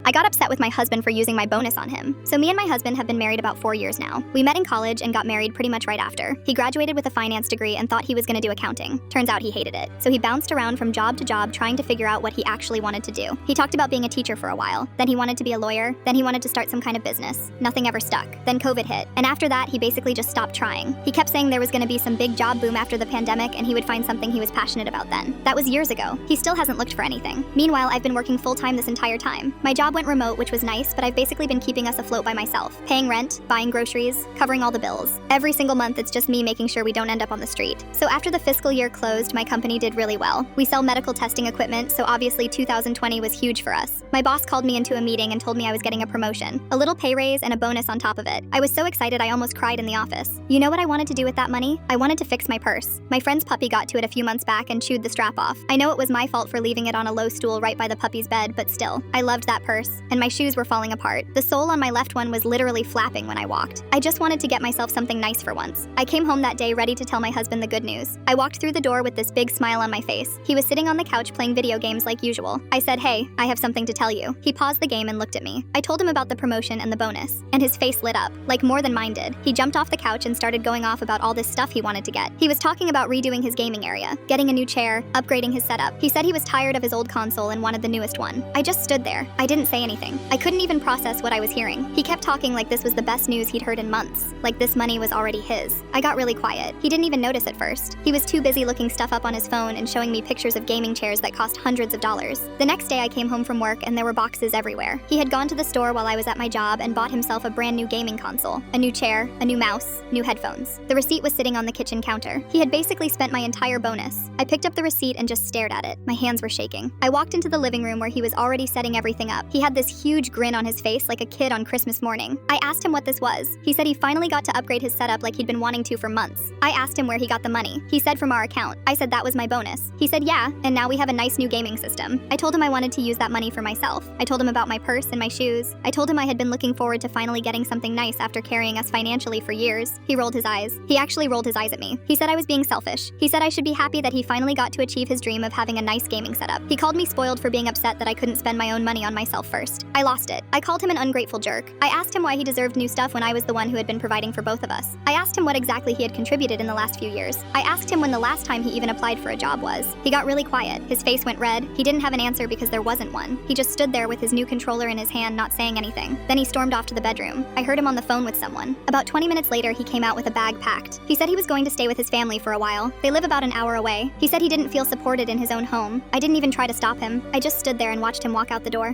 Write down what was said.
I got upset with my husband for using my bonus on him. So me and my husband have been married about 4 years now. We met in college and got married pretty much right after. He graduated with a finance degree and thought he was gonna do accounting. Turns out he hated it. So he bounced around from job to job trying to figure out what he actually wanted to do. He talked about being a teacher for a while. Then he wanted to be a lawyer. Then he wanted to start some kind of business. Nothing ever stuck. Then COVID hit. And after that, he basically just stopped trying. He kept saying there was gonna be some big job boom after the pandemic and he would find something he was passionate about then. That was years ago. He still hasn't looked for anything. Meanwhile, I've been working full-time this entire time. My job went remote, which was nice, but I've basically been keeping us afloat by myself. Paying rent, buying groceries, covering all the bills. Every single month, it's just me making sure we don't end up on the street. So after the fiscal year closed, my company did really well. We sell medical testing equipment, so obviously 2020 was huge for us. My boss called me into a meeting and told me I was getting a promotion, a little pay raise, and a bonus on top of it. I was so excited I almost cried in the office. You know what I wanted to do with that money? I wanted to fix my purse. My friend's puppy got to it a few months back and chewed the strap off. I know it was my fault for leaving it on a low stool right by the puppy's bed, but still, I loved that purse, and my shoes were falling apart. The sole on my left one was literally flapping when I walked. I just wanted to get myself something nice for once. I came home that day ready to tell my husband the good news. I walked through the door with this big smile on my face. He was sitting on the couch playing video games like usual. I said, "Hey, I have something to tell you." He paused the game and looked at me. I told him about the promotion and the bonus, and his face lit up, like more than mine did. He jumped off the couch and started going off about all this stuff he wanted to get. He was talking about redoing his gaming area, getting a new chair, upgrading his setup. He said he was tired of his old console and wanted the newest one. I just stood there. I didn't say anything. I couldn't even process what I was hearing. He kept talking like this was the best news he'd heard in months, like this money was already his. I got really quiet. He didn't even notice at first. He was too busy looking stuff up on his phone and showing me pictures of gaming chairs that cost hundreds of dollars. The next day I came home from work and there were boxes everywhere. He had gone to the store while I was at my job and bought himself a brand new gaming console, a new chair, a new mouse, new headphones. The receipt was sitting on the kitchen counter. He had basically spent my entire bonus. I picked up the receipt and just stared at it. My hands were shaking. I walked into the living room where he was already setting everything up. He had this huge grin on his face like a kid on Christmas morning. I asked him what this was. He said he finally got to upgrade his setup like he'd been wanting to for months. I asked him where he got the money. He said from our account. I said that was my bonus. He said yeah, and now we have a nice new gaming system. I told him I wanted to use that money for myself. I told him about my purse and my shoes. I told him I had been looking forward to finally getting something nice after carrying us financially for years. He rolled his eyes. He actually rolled his eyes at me. He said I was being selfish. He said I should be happy that he finally got to achieve his dream of having a nice gaming setup. He called me spoiled for being upset that I couldn't spend my own money on myself first. I lost it. I called him an ungrateful jerk. I asked him why he deserved new stuff when I was the one who had been providing for both of us. I asked him what exactly he had contributed in the last few years. I asked him when the last time he even applied for a job was. He got really quiet. His face went red. He didn't have an answer because there wasn't one. He just stood there with his new controller in his hand, not saying anything. Then he stormed off to the bedroom. I heard him on the phone with someone. About 20 minutes later, he came out with a bag packed. He said he was going to stay with his family for a while. They live about an hour away. He said he didn't feel supported in his own home. I didn't even try to stop him. I just stood there and watched him walk out the door.